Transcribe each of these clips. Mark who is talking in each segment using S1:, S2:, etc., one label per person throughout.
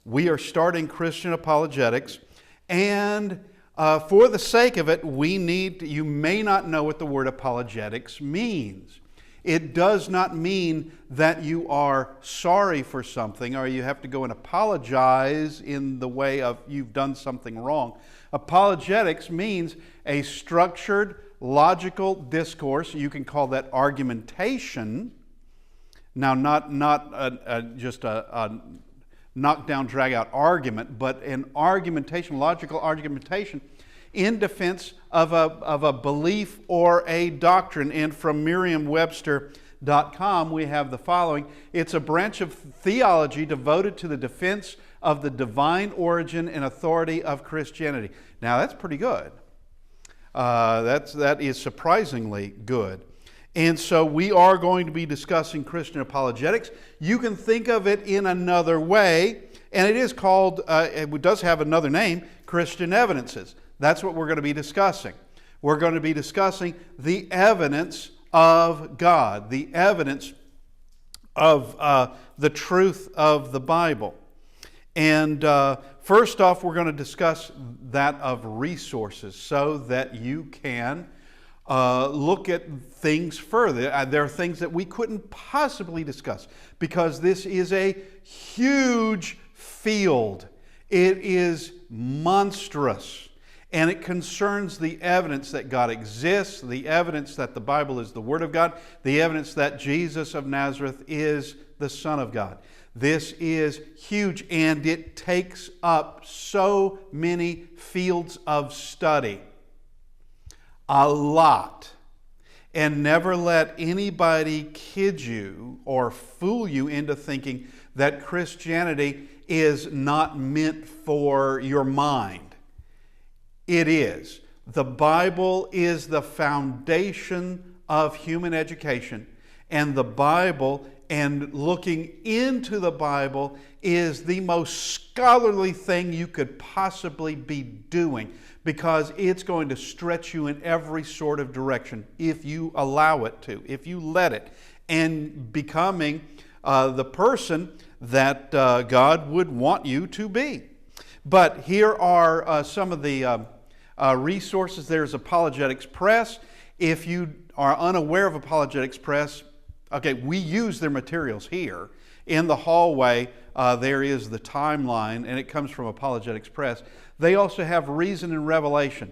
S1: We are starting Christian apologetics, and for the sake of it, you may not know what the word apologetics means. It does not mean that you are sorry for something or you have to go and apologize in the way of you've done something wrong. Apologetics means a structured, logical discourse. You can call that argumentation. Now, not just a knock-down, drag-out argument, but an argumentation, logical argumentation in defense of a belief or a doctrine. And from Merriam-Webster.com, we have the following. It's a branch of theology devoted to the defense of the divine origin and authority of Christianity. Now, that's pretty good. That is surprisingly good. And so we are going to be discussing Christian apologetics. You can think of it in another way, and it is called, it does have another name, Christian evidences. That's what we're going to be discussing. We're going to be discussing the evidence of God, the evidence of the truth of the Bible. And first off, we're going to discuss that of resources so that you can look at things further. There are things that we couldn't possibly discuss because this is a huge field. It is monstrous. And it concerns the evidence that God exists, the evidence that the Bible is the Word of God, the evidence that Jesus of Nazareth is the Son of God. This is huge, and it takes up so many fields of study. A lot. And never let anybody kid you or fool you into thinking that Christianity is not meant for your mind. It is. The Bible is the foundation of human education, and the Bible and looking into the Bible is the most scholarly thing you could possibly be doing, because it's going to stretch you in every sort of direction if you allow it to, if you let it, and becoming the person that God would want you to be. But here are some of the resources. There's Apologetics Press. If you are unaware of Apologetics Press, okay, we use their materials here. In the hallway, there is the timeline, and it comes from Apologetics Press. They also have Reason and Revelation,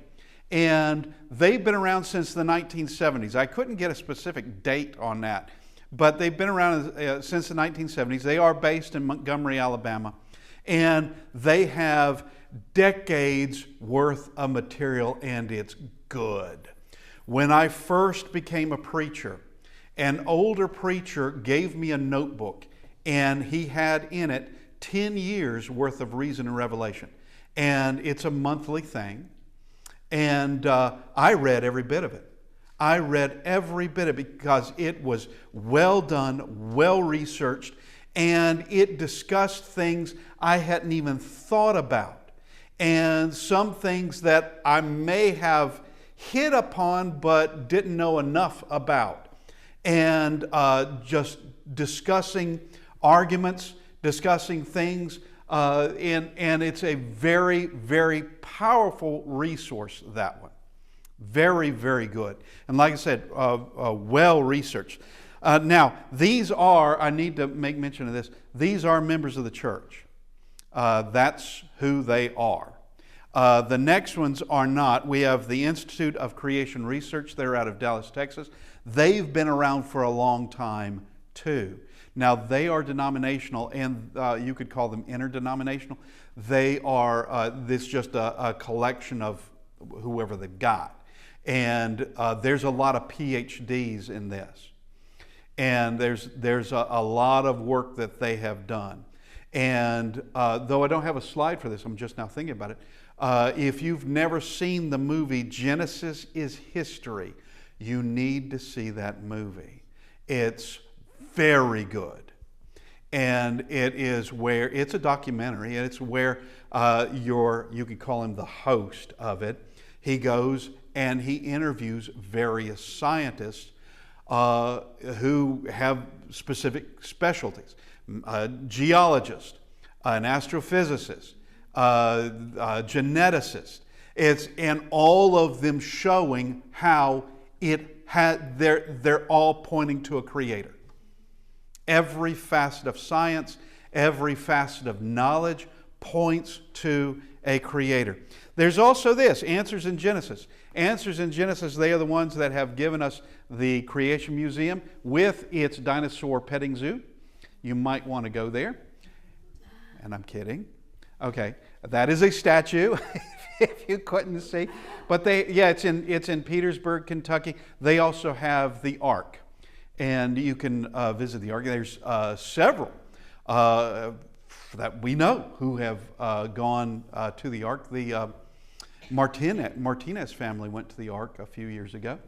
S1: and they've been around since the 1970s. I couldn't get a specific date on that, but they've been around since the 1970s. They are based in Montgomery, Alabama, and they have decades worth of material, and it's good. When I first became a preacher, an older preacher gave me a notebook, and he had in it 10 years worth of Reason and Revelation. And it's a monthly thing, and I read every bit of it. I read every bit of it because it was well done, well researched, and it discussed things I hadn't even thought about. And some things that I may have hit upon but didn't know enough about. And just discussing arguments, discussing things, and it's a very, very powerful resource, that one. Very, very good. And like I said, well researched. Now, these are, I need to make mention of this, these are members of the church. That's who they are. The next ones are not. We have the Institute of Creation Research. They're out of Dallas, Texas. They've been around for a long time too. Now, they are denominational, and you could call them interdenominational. They are this just a collection of whoever they've got. And there's a lot of PhDs in this. And there's a lot of work that they have done. And though I don't have a slide for this, I'm just now thinking about it. If you've never seen the movie Genesis is History, you need to see that movie. It's very good. And it is where, it's a documentary, and it's where you could call him the host of it. He goes and he interviews various scientists who have specific specialties. Geologists, an astrophysicist, a geneticist. And all of them showing how they're all pointing to a creator. Every facet of science, every facet of knowledge points to a creator. There's also this, Answers in Genesis. Answers in Genesis, they are the ones that have given us the Creation Museum with its dinosaur petting zoo. You might want to go there. And I'm kidding. Okay, that is a statue, if you couldn't see. But it's in Petersburg, Kentucky. They also have the Ark. And you can visit the Ark. There's several that we know who have gone to the Ark. The Martinez family went to the Ark a few years ago.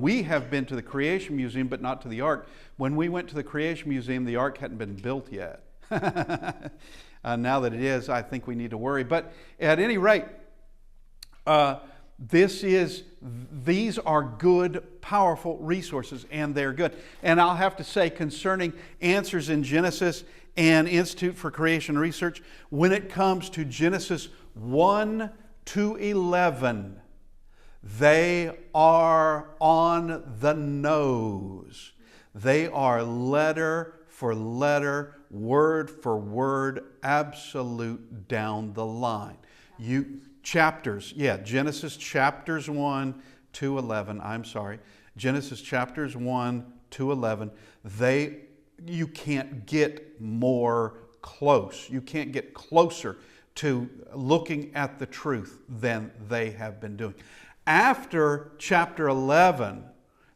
S1: We have been to the Creation Museum, but not to the Ark. When we went to the Creation Museum, the Ark hadn't been built yet. Now that it is, I think we need to worry. But at any rate, these are good, powerful resources, and they're good. And I'll have to say, concerning Answers in Genesis and Institute for Creation Research, when it comes to Genesis 1 to 11, they are on the nose. They are letter for letter, word for word, absolute down the line. Genesis chapters 1 to 11, Genesis chapters 1 to 11, you can't get more close. You can't get closer to looking at the truth than they have been doing. After chapter 11,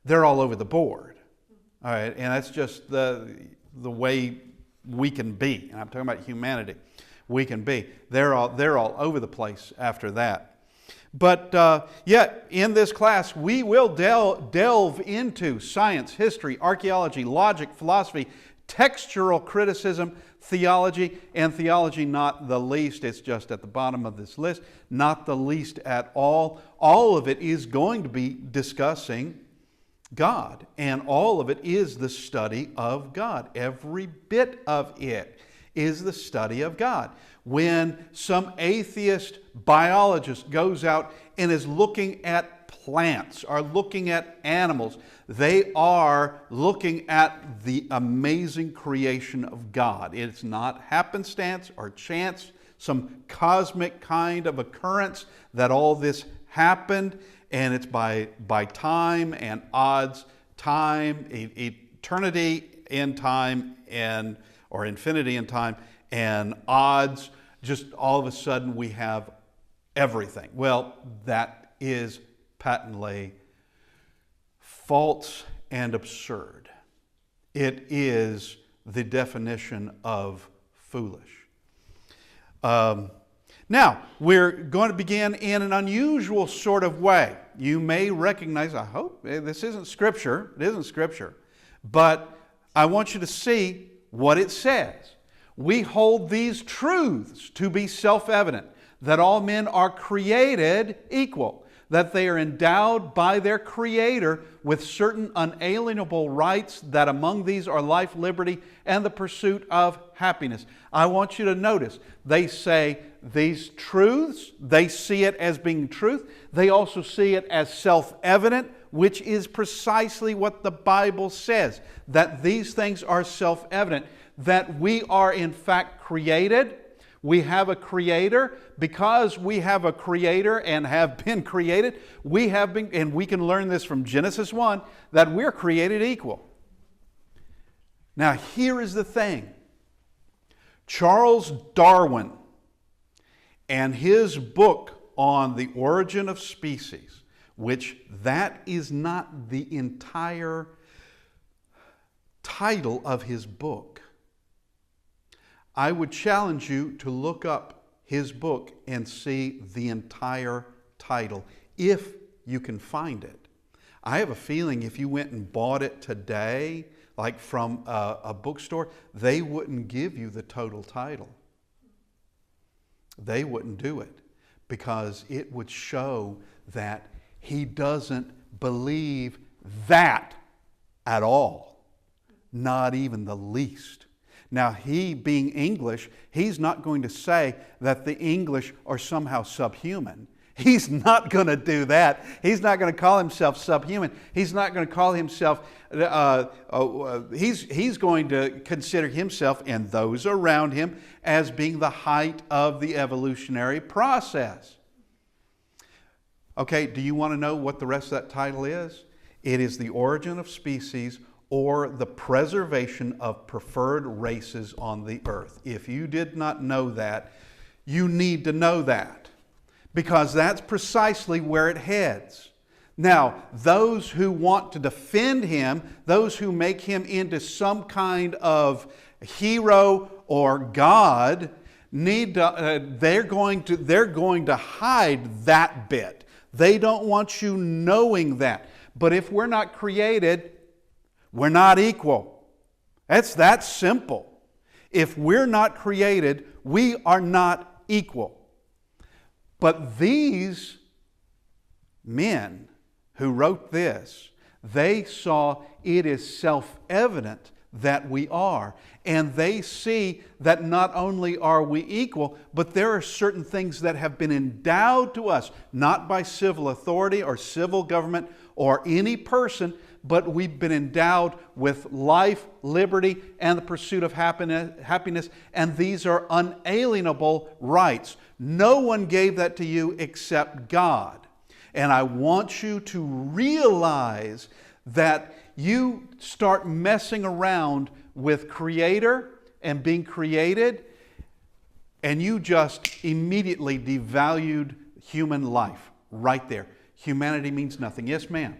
S1: they're all over the board. All right, and that's just the way we can be. And I'm talking about humanity. We can be. They're all over the place after that. But in this class, we will delve into science, history, archaeology, logic, philosophy, textual criticism, theology, and theology not the least. It's just at the bottom of this list. Not the least at all. All of it is going to be discussing God, and all of it is the study of God. Every bit of it is the study of God. When some atheist biologist goes out and is looking at plants or looking at animals, they are looking at the amazing creation of God. It's not happenstance or chance, some cosmic kind of occurrence that all this happened. And it's by time and odds, time, eternity in time, or infinity in time, and odds. Just all of a sudden we have everything. Well, that is patently false and absurd. It is the definition of foolish. Now, we're going to begin in an unusual sort of way. You may recognize, I hope, this isn't Scripture. It isn't Scripture. But I want you to see what it says. We hold these truths to be self-evident, that all men are created equal, that they are endowed by their Creator with certain unalienable rights, that among these are life, liberty, and the pursuit of happiness. I want you to notice, they say these truths, they see it as being truth. They also see it as self-evident, which is precisely what the Bible says, that these things are self-evident, that we are in fact created. We have a Creator. Because we have a Creator and have been created, we have been, and we can learn this from Genesis 1, that we're created equal. Now here is the thing. Charles Darwin and his book on the origin of species, which that is not the entire title of his book. I would challenge you to look up his book and see the entire title, if you can find it. I have a feeling if you went and bought it today, like from a bookstore, they wouldn't give you the total title. They wouldn't do it, because it would show that he doesn't believe that at all. Not even the least. Now, he being English, he's not going to say that the English are somehow subhuman. He's not going to do that. He's not going to call himself subhuman. He's not going to call himself, he's going to consider himself and those around him as being the height of the evolutionary process. Okay, do you want to know what the rest of that title is? It is the origin of species, or the preservation of preferred races on the earth. If you did not know that, you need to know that, because that's precisely where it heads. Now, those who want to defend him, those who make him into some kind of hero or God, they're going to hide that bit. They don't want you knowing that. But if we're not created, we're not equal. It's that simple. If we're not created, we are not equal. But these men who wrote this, they saw it is self-evident that we are. And they see that not only are we equal, but there are certain things that have been endowed to us, not by civil authority or civil government or any person, but we've been endowed with life, liberty, and the pursuit of happiness, and these are unalienable rights. No one gave that to you except God. And I want you to realize that you start messing around with Creator and being created, and you just immediately devalued human life right there. Humanity means nothing. Yes, ma'am.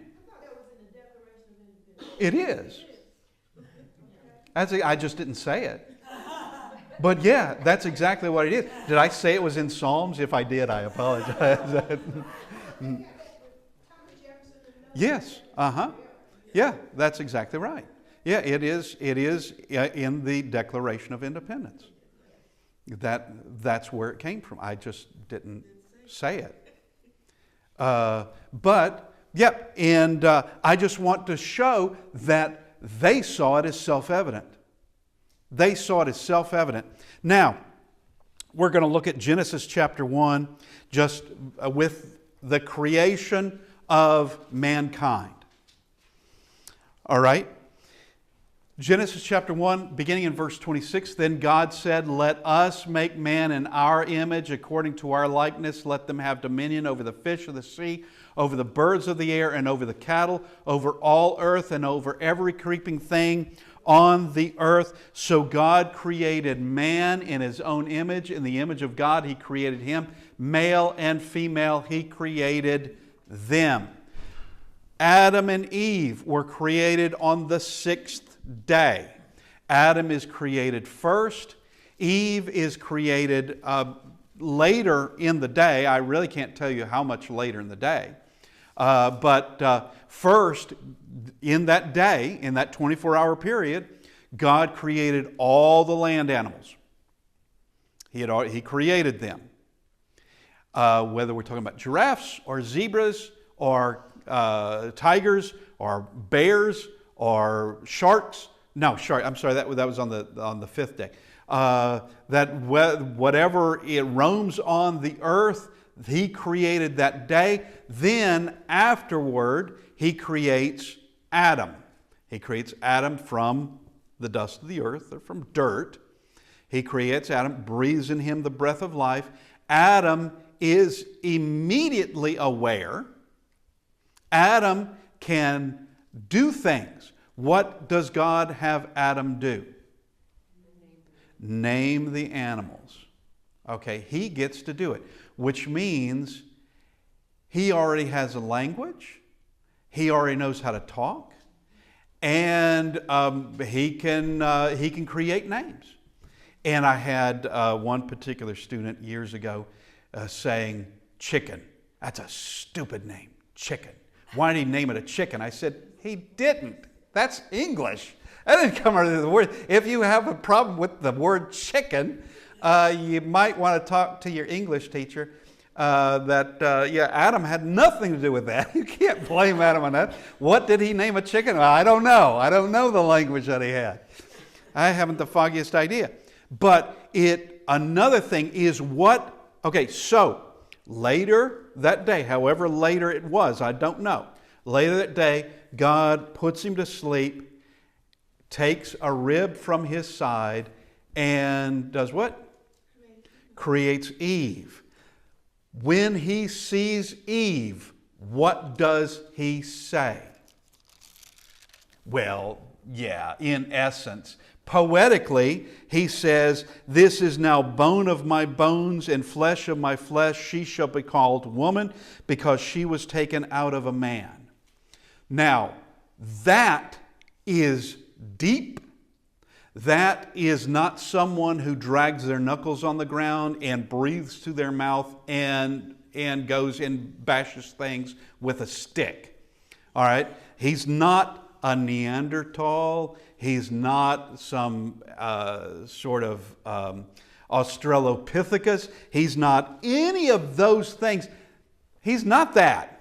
S1: It is. I just didn't say it. But yeah, that's exactly what it is. Did I say it was in Psalms? If I did, I apologize. Yes. Yeah, that's exactly right. Yeah, it is in the Declaration of Independence. That's where it came from. I just didn't say it. But yeah, and I just want to show that they saw it as self-evident. They saw it as self-evident. Now, we're going to look at Genesis chapter 1, just with the creation of mankind. All right? Genesis chapter 1, beginning in verse 26, Then God said, Let us make man in our image, according to our likeness. Let them have dominion over the fish of the sea, over the birds of the air, and over the cattle, over all earth, and over every creeping thing on the earth. So God created man in His own image. In the image of God He created him. Male and female He created them. Adam and Eve were created on the sixth day. Adam is created first. Eve is created later in the day. I really can't tell you how much later in the day. But first, in that day, in that 24-hour period, God created all the land animals. He created them. Whether we're talking about giraffes or zebras or tigers or bears or sharks. No, shark. I'm sorry. That was on the fifth day. Whatever it roams on the earth, He created that day. Then afterward, He creates Adam. He creates Adam from the dust of the earth, or from dirt. He creates Adam, breathes in him the breath of life. Adam is immediately aware. Adam can do things. What does God have Adam do? Name the animals. Okay, he gets to do it, which means he already has a language. He already knows how to talk, and he can create names. And I had one particular student years ago saying, chicken. That's a stupid name, chicken. Why did he name it a chicken? I said, he didn't. That's English. That didn't come out of the word. If you have a problem with the word chicken, you might want to talk to your English teacher. Adam had nothing to do with that. You can't blame Adam on that. What did he name a chicken? Well, I don't know. I don't know the language that he had. I haven't the foggiest idea. But another thing is so later that day, however later it was, I don't know. Later that day, God puts him to sleep, takes a rib from his side, and does what? Creates Eve. When he sees Eve, what does he say? Well, yeah, in essence, poetically, he says, "This is now bone of my bones and flesh of my flesh. She shall be called woman because she was taken out of a man." Now, that is deep. That is not someone who drags their knuckles on the ground and breathes through their mouth and goes and bashes things with a stick. All right? He's not a Neanderthal. He's not some sort of Australopithecus. He's not any of those things. He's not that.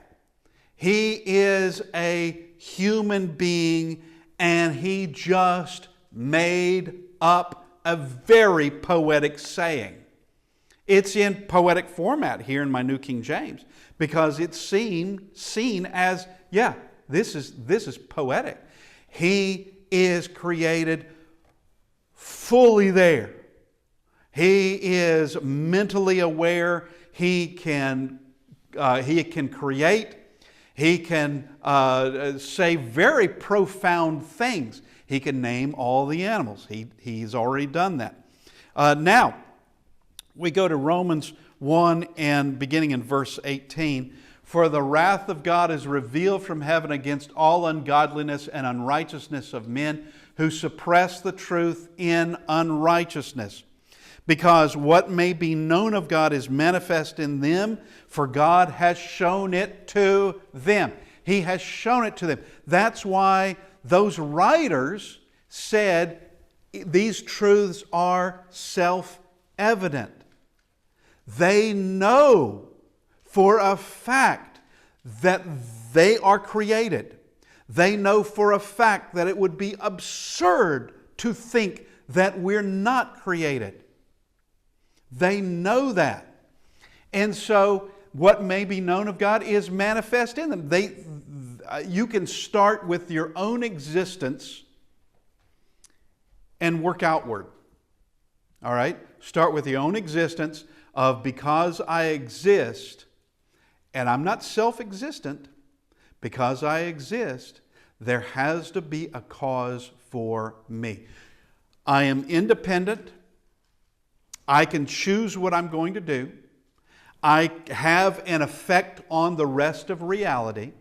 S1: He is a human being, and he just made up a very poetic saying. It's in poetic format here in my New King James because it's seen as, yeah, this is poetic. He is created fully there. He is mentally aware. He can create. He can say very profound things. He can name all the animals. He's already done that. Now, we go to Romans 1 and beginning in verse 18. "For the wrath of God is revealed from heaven against all ungodliness and unrighteousness of men who suppress the truth in unrighteousness. Because what may be known of God is manifest in them, for God has shown it to them." He has shown it to them. That's why those writers said these truths are self-evident. They know for a fact that they are created. They know for a fact that it would be absurd to think that we're not created. They know that. And so what may be known of God is manifest in them. You can start with your own existence and work outward. All right? Start with your own existence of because I exist, and I'm not self-existent, because I exist, there has to be a cause for me. I am independent. I can choose what I'm going to do. I have an effect on the rest of reality.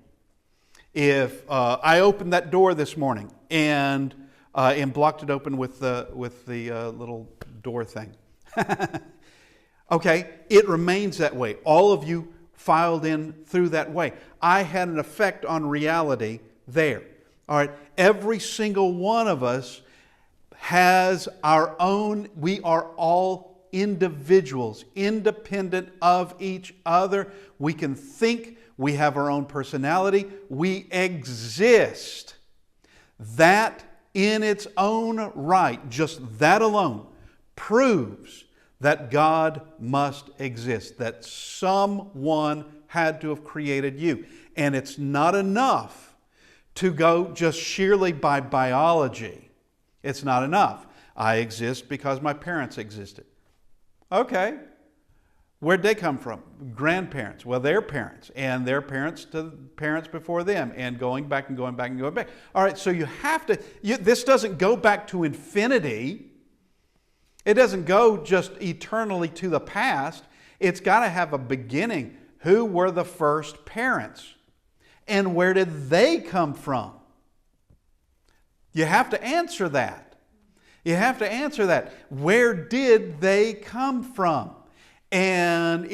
S1: If I opened that door this morning and blocked it open with the little door thing, okay, it remains that way. All of you filed in through that way. I had an effect on reality there. All right, every single one of us has our own. We are all individuals, independent of each other. We can think. We have our own personality. We exist. That in its own right, just that alone, proves that God must exist, that someone had to have created you. And it's not enough to go just sheerly by biology. It's not enough. I exist because my parents existed. Okay. Where'd they come from? Grandparents. Well, their parents, and their parents to parents before them, and going back and going back and going back. All right, so you have to, this doesn't go back to infinity. It doesn't go just eternally to the past. It's got to have a beginning. Who were the first parents? And where did they come from? You have to answer that. You have to answer that. Where did they come from? And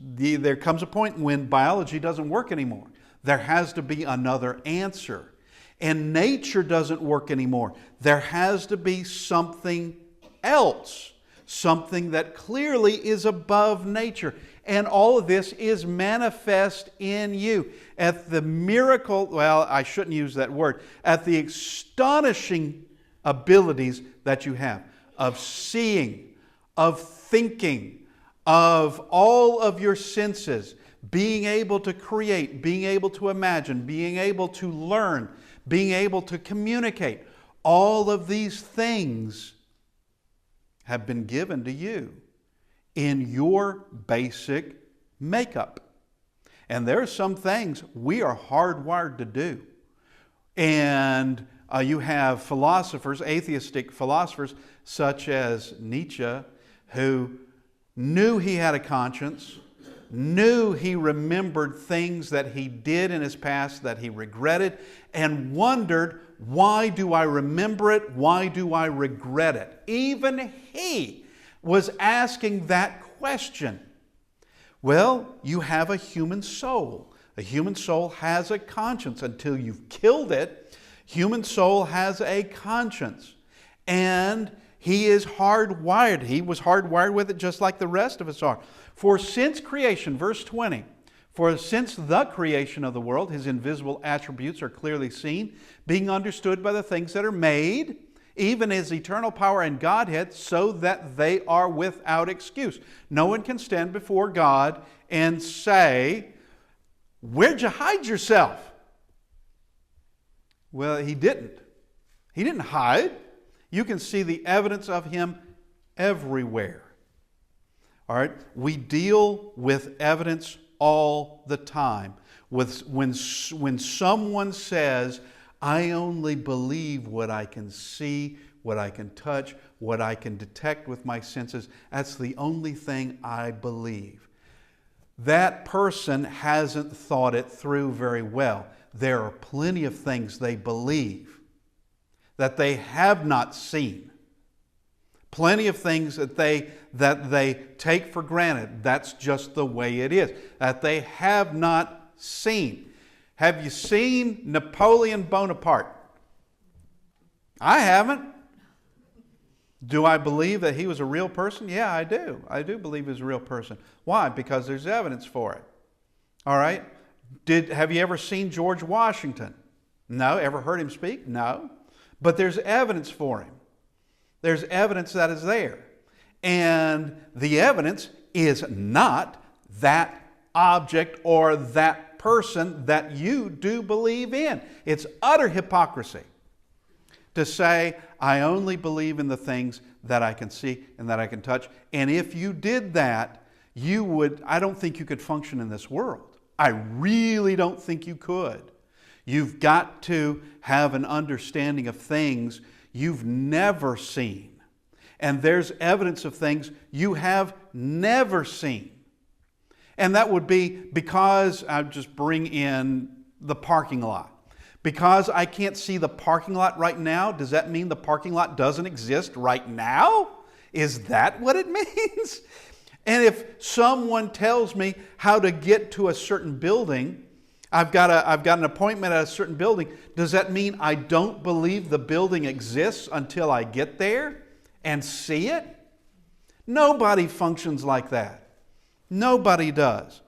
S1: there comes a point when biology doesn't work anymore. There has to be another answer. And nature doesn't work anymore. There has to be something else. Something that clearly is above nature. And all of this is manifest in you. At the miracle, well, I shouldn't use that word. At the astonishing abilities that you have of seeing, of thinking, of all of your senses, being able to create, being able to imagine, being able to learn, being able to communicate. All of these things have been given to you in your basic makeup. And there are some things we are hardwired to do. And you have philosophers, atheistic philosophers, such as Nietzsche, who knew he had a conscience, knew he remembered things that he did in his past that he regretted, and wondered, why do I remember it? Why do I regret it? Even he was asking that question. Well, you have a human soul. A human soul has a conscience. Until you've killed it, human soul has a conscience. And he is hardwired. He was hardwired with it just like the rest of us are. For since creation, verse 20, for since the creation of the world, his invisible attributes are clearly seen, being understood by the things that are made, even his eternal power and Godhead, so that they are without excuse. No one can stand before God and say, where'd you hide yourself? Well, he didn't. He didn't hide. You can see the evidence of him everywhere. All right? We deal with evidence all the time. When someone says, I only believe what I can see, what I can touch, what I can detect with my senses, that's the only thing I believe. That person hasn't thought it through very well. There are plenty of things they believe that they have not seen. Plenty of things that they take for granted. That's just the way it is. That they have not seen. Have you seen Napoleon Bonaparte? I haven't. Do I believe that he was a real person? Yeah, I do. I do believe he was a real person. Why? Because there's evidence for it. All right? Have you ever seen George Washington? No. Ever heard him speak? No. But there's evidence for him. There's evidence that is there. And the evidence is not that object or that person that you do believe in. It's utter hypocrisy to say, I only believe in the things that I can see and that I can touch. And if you did that, I don't think you could function in this world. I really don't think you could. You've got to have an understanding of things you've never seen. And there's evidence of things you have never seen. And that would be because, I just bring in the parking lot. Because I can't see the parking lot right now, does that mean the parking lot doesn't exist right now? Is that what it means? And if someone tells me how to get to a certain building, I've got an appointment at a certain building, does that mean I don't believe the building exists until I get there and see it? Nobody functions like that. Nobody does.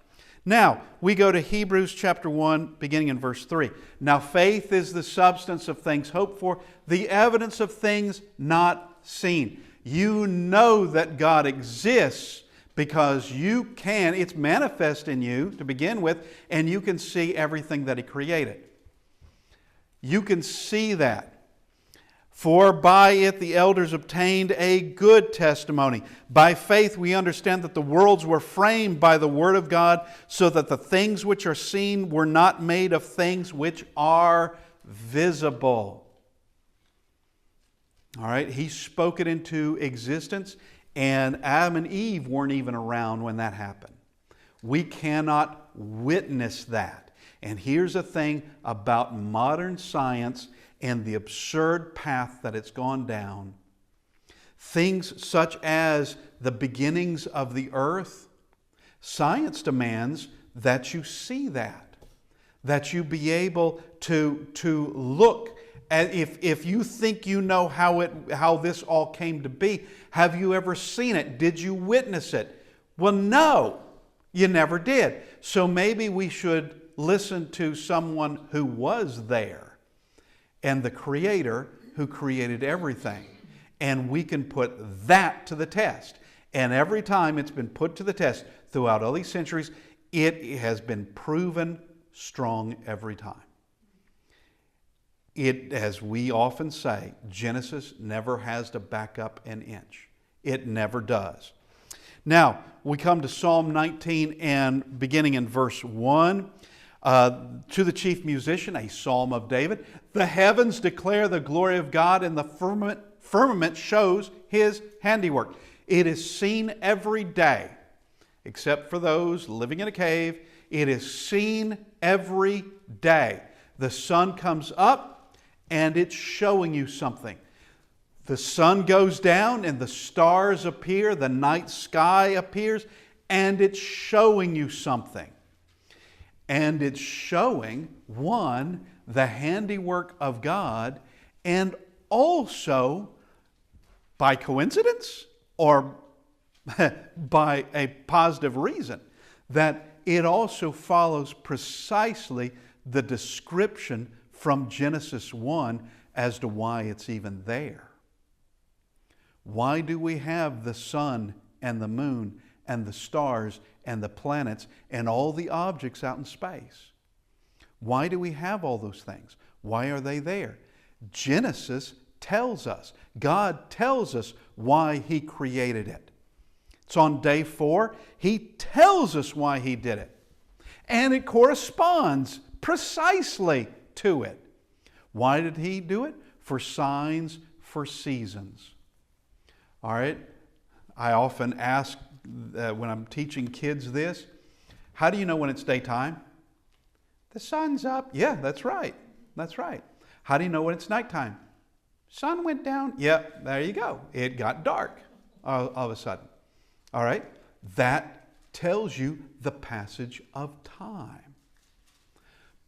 S1: Now, we go to Hebrews chapter 1, beginning in verse 3. Now, faith is the substance of things hoped for, the evidence of things not seen. You know that God exists because it's manifest in you to begin with, and you can see everything that He created. You can see that. For by it the elders obtained a good testimony. By faith we understand that the worlds were framed by the Word of God, so that the things which are seen were not made of things which are visible. All right, He spoke it into existence, and Adam and Eve weren't even around when that happened. We cannot witness that. And here's the thing about modern science and the absurd path that it's gone down. Things such as the beginnings of the earth, science demands that you see that you be able to look at, if you think you know how this all came to be, have you ever seen it? Did you witness it? Well, no, you never did. So maybe we should listen to someone who was there. And the Creator who created everything. And we can put that to the test. And every time it's been put to the test throughout all these centuries, it has been proven strong every time. It, as we often say, Genesis never has to back up an inch. It never does. Now, we come to Psalm 19 and beginning in verse 1. To the chief musician, a psalm of David. The heavens declare the glory of God, and the firmament shows His handiwork. It is seen every day, except for those living in a cave. It is seen every day. The sun comes up, and it's showing you something. The sun goes down, and the stars appear. The night sky appears, and it's showing you something. And it's showing, one, the handiwork of God, and also, by coincidence or by a positive reason, that it also follows precisely the description from Genesis 1 as to why it's even there. Why do we have the sun and the moon and the stars and the planets and all the objects out in space? Why do we have all those things? Why are they there? Genesis tells us. God tells us why He created it. It's on day 4. He tells us why He did it. And it corresponds precisely to it. Why did He do it? For signs, for seasons. All right? I often ask when I'm teaching kids this, how do you know when it's daytime? The sun's up. Yeah, that's right. That's right. How do you know when it's nighttime? Sun went down. Yeah, there you go. It got dark all of a sudden. All right? That tells you the passage of time.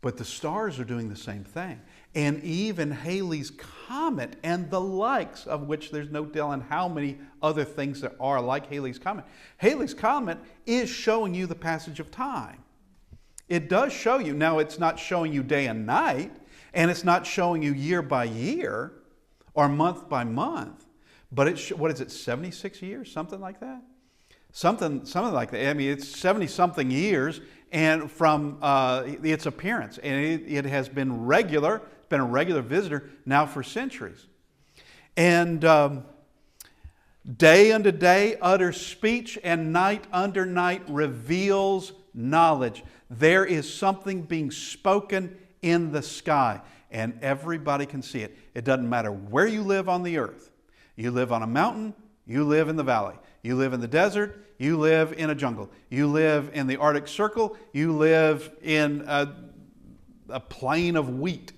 S1: But the stars are doing the same thing. And even Halley's Comet and the likes, of which there's no telling how many other things there are like Halley's Comet. Halley's Comet is showing you the passage of time. It does show you. Now, it's not showing you day and night, and it's not showing you year by year or month by month. But it's, what is it, 76 years? Something like that? Something like that. I mean, it's 70-something years and from its appearance. And it has been regular. It's been a regular visitor now for centuries. And day unto day utters speech, and night unto night reveals knowledge. There is something being spoken in the sky, and everybody can see it. It doesn't matter where you live on the earth. You live on a mountain, you live in the valley. You live in the desert, you live in a jungle. You live in the Arctic Circle, you live in a plain of wheat.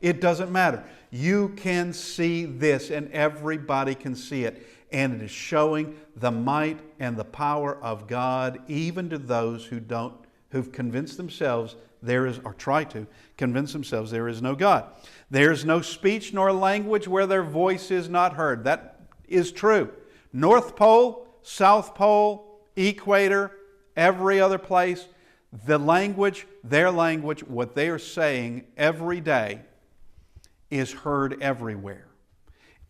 S1: It doesn't matter. You can see this, and everybody can see it. And it is showing the might and the power of God, even to those who've convinced themselves there is, or try to convince themselves there is no God. There is no speech nor language where their voice is not heard. That is true. North Pole, South Pole, Equator, every other place, the language, their language, what they are saying every day is heard everywhere.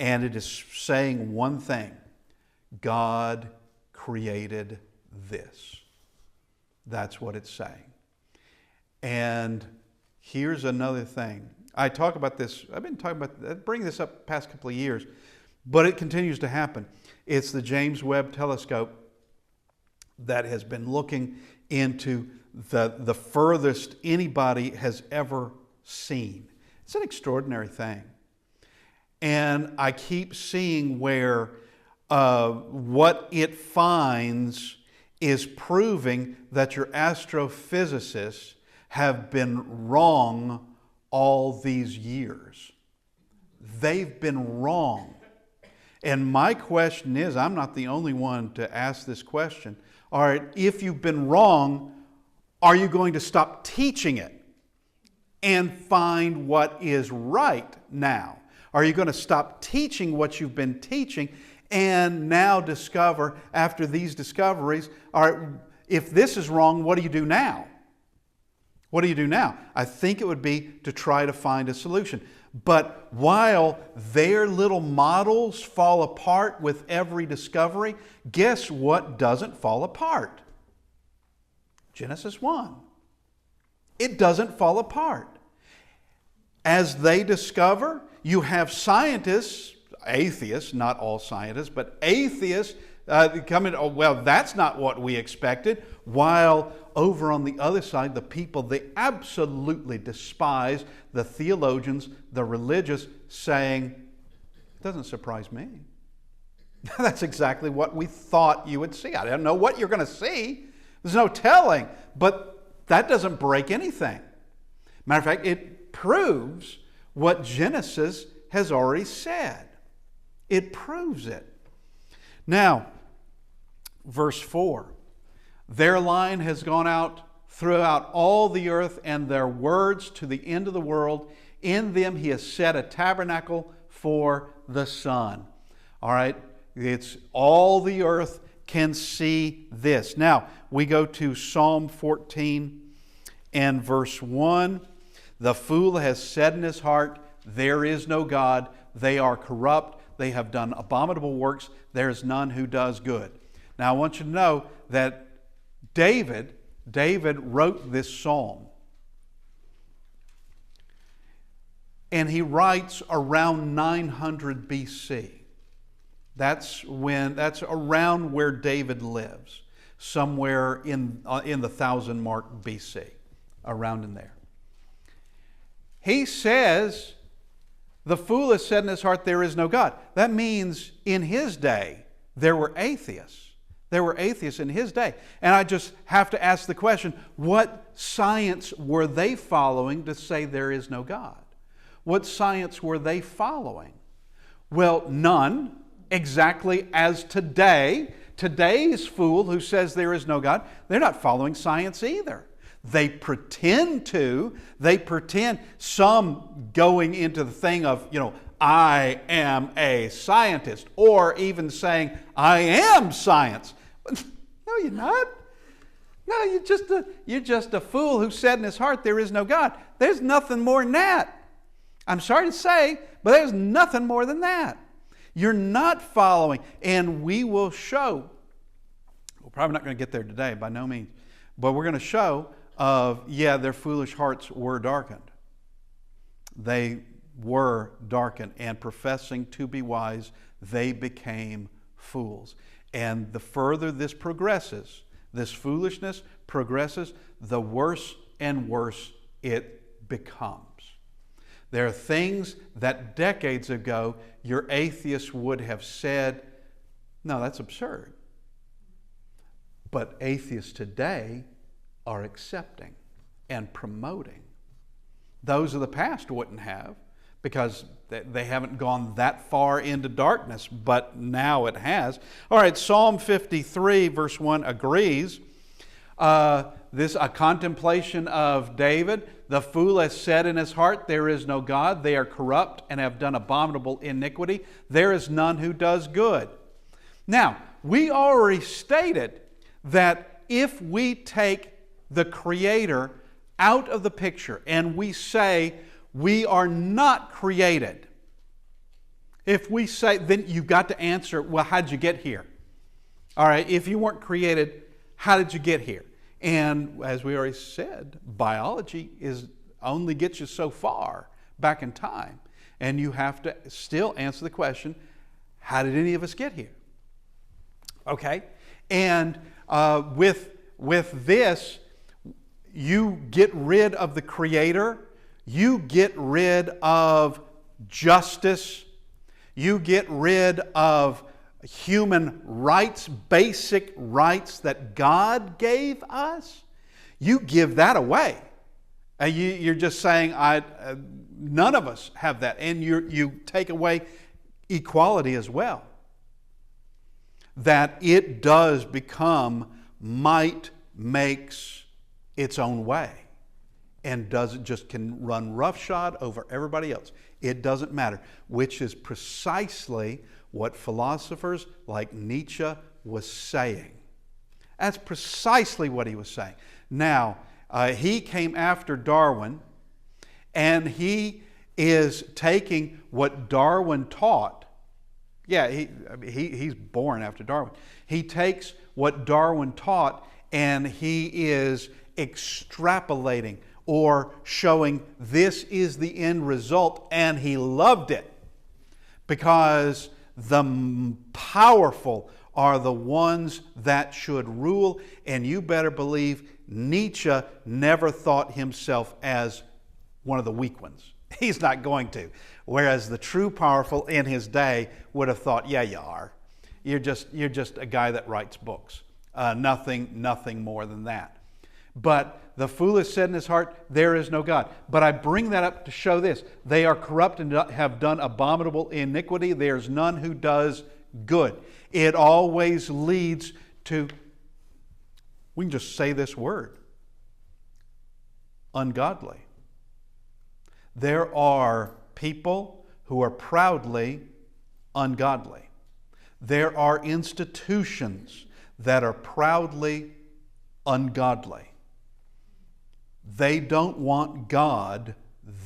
S1: And it is saying one thing: God created this. That's what it's saying. And here's another thing. I talk about this, I've been talking about, bringing this up the past couple of years, but it continues to happen. It's the James Webb Telescope that has been looking into the furthest anybody has ever seen. It's an extraordinary thing. And I keep seeing where what it finds is proving that your astrophysicists have been wrong all these years. They've been wrong. And my question is, I'm not the only one to ask this question. All right, if you've been wrong, are you going to stop teaching it and find what is right now? Are you going to stop teaching what you've been teaching and now discover, after these discoveries, all right, if this is wrong, what do you do now? What do you do now? I think it would be to try to find a solution. But while their little models fall apart with every discovery, guess what doesn't fall apart? Genesis 1. It doesn't fall apart. As they discover, you have scientists, atheists, not all scientists, but atheists coming, oh, well, that's not what we expected. While over on the other side, the people they absolutely despise, the theologians, the religious, saying, it doesn't surprise me. That's exactly what we thought you would see. I don't know what you're going to see. There's no telling, but that doesn't break anything. Matter of fact, it proves what Genesis has already said. It proves it. Now, verse 4. Their line has gone out throughout all the earth, and their words to the end of the world. In them he has set a tabernacle for the sun. All right, it's all the earth can see this. Now, we go to Psalm 14 and verse 1. The fool has said in his heart, there is no God. They are corrupt. They have done abominable works. There is none who does good. Now, I want you to know that David wrote this psalm. And he writes around 900 BC. That's around where David lives, somewhere in the 1000 mark BC, around in there. He says, the fool has said in his heart, there is no God. That means in his day, there were atheists. There were atheists in his day. And I just have to ask the question, what science were they following to say there is no God? What science were they following? Well, none, exactly as today. Today's fool who says there is no God, they're not following science either. They pretend to. They pretend, some going into the thing of, I am a scientist, or even saying, I am science. No, you're not. No, you're just a fool who said in his heart, there is no God. There's nothing more than that. I'm sorry to say, but there's nothing more than that. You're not following, and we will show, we're probably not going to get there today, by no means, but we're going to show their foolish hearts were darkened. They were darkened, and professing to be wise, they became fools. And the further this progresses, this foolishness progresses, the worse and worse it becomes. There are things that decades ago your atheists would have said, no, that's absurd. But atheists today are accepting and promoting. Those of the past wouldn't have, because they haven't gone that far into darkness, but now it has. All right, Psalm 53 verse 1 agrees. This a contemplation of David. The fool has said in his heart, there is no God. They are corrupt and have done abominable iniquity. There is none who does good. Now, we already stated that if we take the Creator out of the picture and we say we are not created, if we say, then you've got to answer, well, how'd you get here? All right, if you weren't created, how did you get here? And as we already said, biology only gets you so far back in time. And you have to still answer the question, how did any of us get here? Okay? And with this, you get rid of the Creator, you get rid of justice, you get rid of human rights, basic rights that God gave us. You give that away. You're just saying, none of us have that. And you take away equality as well. That it does become might makes its own way, and can run roughshod over everybody else. It doesn't matter, which is precisely what philosophers like Nietzsche was saying. That's precisely what he was saying. Now, he came after Darwin, and he is taking what Darwin taught. Yeah, he's born after Darwin. He takes what Darwin taught and he is extrapolating or showing this is the end result, and he loved it because the powerful are the ones that should rule, and you better believe Nietzsche never thought himself as one of the weak ones. He's not going to. Whereas the true powerful in his day would have thought, yeah, you are. You're just a guy that writes books. Nothing more than that. But the foolish said in his heart, there is no God. But I bring that up to show this. They are corrupt and have done abominable iniquity. There's none who does good. It always leads to, we can just say this word, ungodly. There are people who are proudly ungodly. There are institutions that are proudly ungodly. They don't want God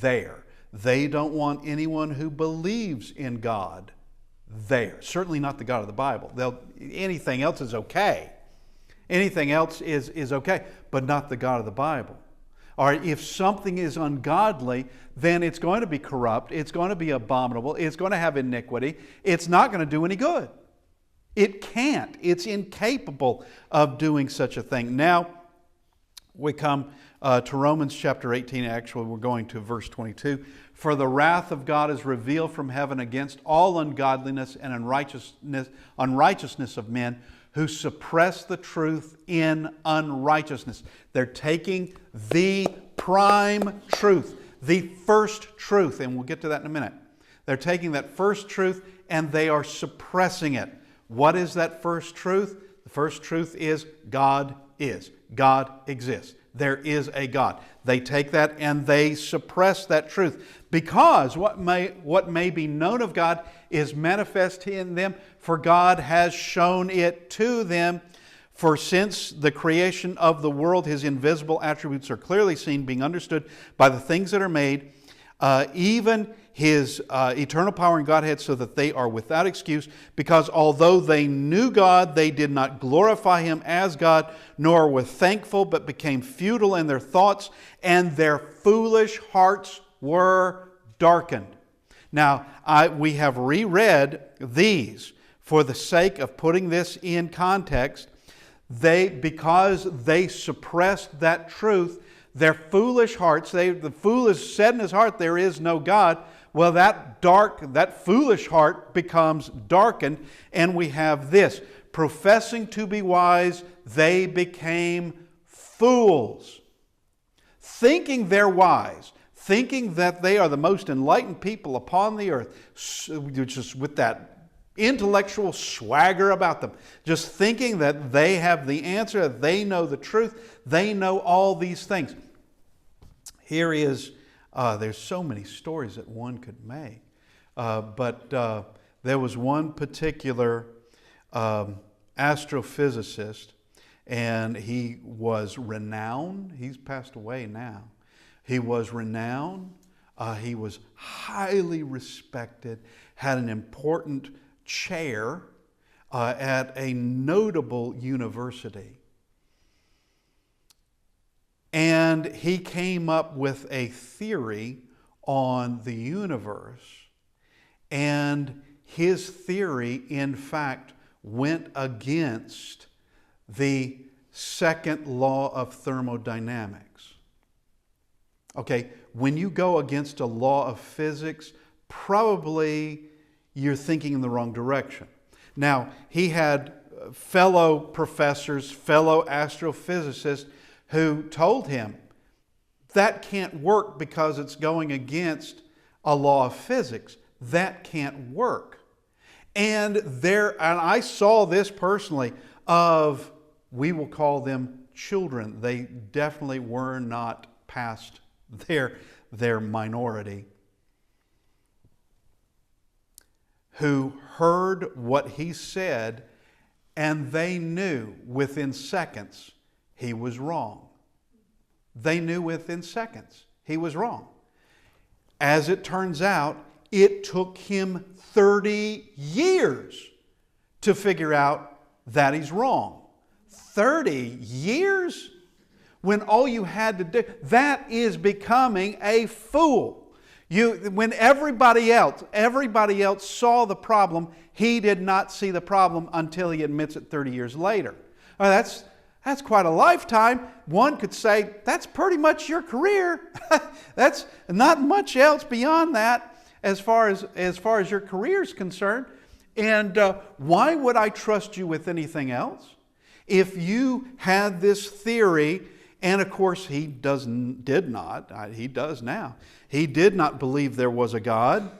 S1: there. They don't want anyone who believes in God there. Certainly not the God of the Bible. Anything else is okay. Anything else is okay, but not the God of the Bible. Or if something is ungodly, then it's going to be corrupt, it's going to be abominable, it's going to have iniquity, it's not going to do any good. It can't. It's incapable of doing such a thing. Now, we come to Romans chapter 18. Actually, we're going to verse 22. For the wrath of God is revealed from heaven against all ungodliness and unrighteousness of men who suppress the truth in unrighteousness. They're taking the prime truth, the first truth, and we'll get to that in a minute. They're taking that first truth and they are suppressing it. What is that first truth? The first truth is God is. God exists. There is a God. They take that and they suppress that truth because what may be known of God is manifest in them, for God has shown it to them. For since the creation of the world, His invisible attributes are clearly seen, being understood by the things that are made, even His eternal power and Godhead, so that they are without excuse, because although they knew God, they did not glorify Him as God, nor were thankful, but became futile in their thoughts, and their foolish hearts were darkened. Now, we have reread these for the sake of putting this in context. Because they suppressed that truth, their foolish hearts, the foolish said in his heart, there is no God. Well, that foolish heart becomes darkened, and we have this. Professing to be wise, they became fools. Thinking they're wise, thinking that they are the most enlightened people upon the earth, just with that intellectual swagger about them, just thinking that they have the answer, that they know the truth, they know all these things. Here is, there's so many stories that one could make, but there was one particular astrophysicist, and he was renowned. He's passed away now. He was renowned. He was highly respected, had an important chair at a notable university. And he came up with a theory on the universe. And his theory, in fact, went against the second law of thermodynamics. Okay, when you go against a law of physics, probably you're thinking in the wrong direction. Now, he had fellow professors, fellow astrophysicists who told him that can't work because it's going against a law of physics. That can't work. And I saw this personally of, we will call them children. They definitely were not past their minority, who heard what he said, and they knew within seconds he was wrong. They knew within seconds he was wrong. As it turns out, it took him 30 years to figure out that he's wrong. 30 years? When all you had to do, that is becoming a fool. When everybody else saw the problem, he did not see the problem until he admits it 30 years later. That's quite a lifetime. One could say, that's pretty much your career. That's not much else beyond that as far as your career is concerned. And why would I trust you with anything else? If you had this theory, and of course he does not believe there was a God.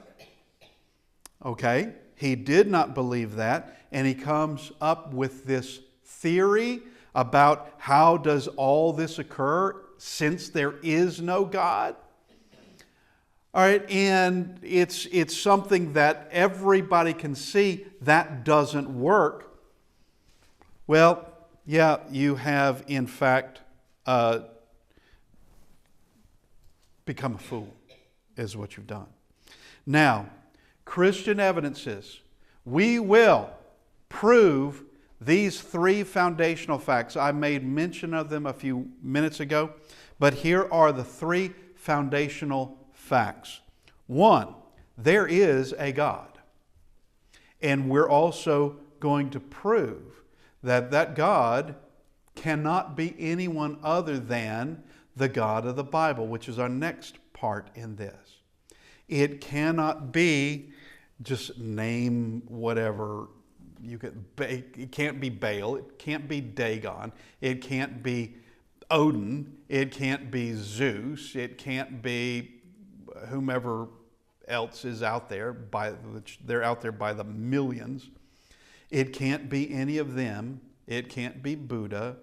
S1: Okay? He did not believe that. And he comes up with this theory about how does all this occur since there is no God. All right, and it's something that everybody can see that doesn't work. Well, yeah, you have in fact become a fool, is what you've done. Now, Christian evidences. We will prove these three foundational facts. I made mention of them a few minutes ago, but here are the three foundational facts. One, there is a God. And we're also going to prove that that God cannot be anyone other than the God of the Bible, which is our next part in this. It cannot be just name whatever. It can't be Baal, it can't be Dagon, it can't be Odin, it can't be Zeus, it can't be whomever else is out there, which they're out there by the millions. It can't be any of them. It can't be Buddha.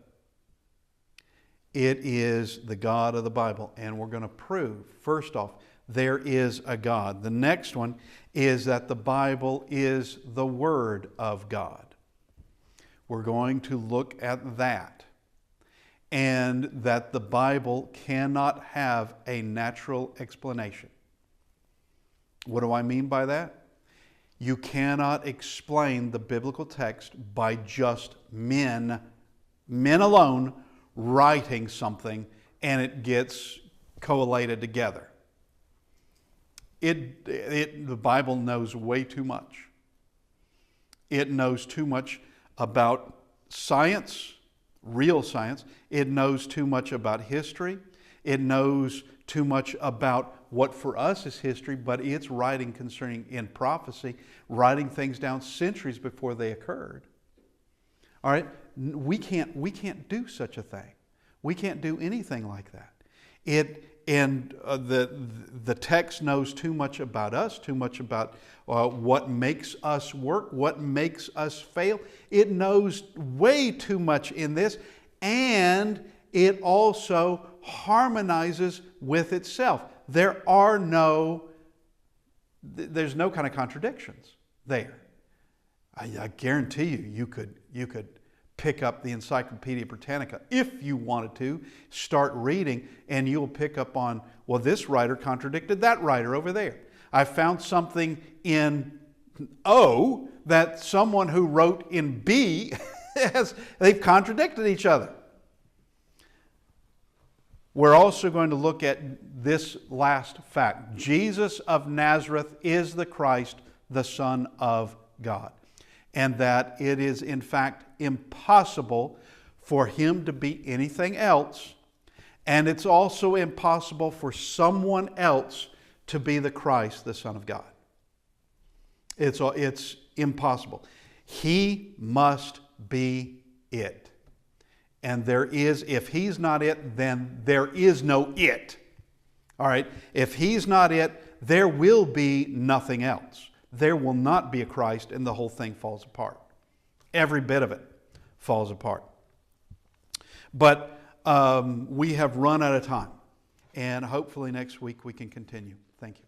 S1: It is the God of the Bible. And we're going to prove, first off, there is a God. The next one is that the Bible is the Word of God. We're going to look at that. And that the Bible cannot have a natural explanation. What do I mean by that? You cannot explain the biblical text by just men alone, writing something and it gets collated together. The Bible knows way too much. It knows too much about science, real science. It knows too much about history. It knows too much about what for us is history, but it's writing concerning in prophecy, writing things down centuries before they occurred. All right, we can't do such a thing. We can't do anything like that. The text knows too much about us, too much about what makes us work, what makes us fail. It knows way too much in this, and it also harmonizes with itself. There's no kind of contradictions there. I guarantee you could pick up the Encyclopedia Britannica if you wanted to, start reading, and you'll pick up on, well, this writer contradicted that writer over there. I found something in O that someone who wrote in B, they've contradicted each other. We're also going to look at this last fact. Jesus of Nazareth is the Christ, the Son of God. And that it is in fact impossible for him to be anything else. And it's also impossible for someone else to be the Christ, the Son of God. It's impossible. He must be it. And if he's not it, then there is no it. All right? If he's not it, there will be nothing else. There will not be a Christ, and the whole thing falls apart. Every bit of it falls apart. But we have run out of time, and hopefully next week we can continue. Thank you.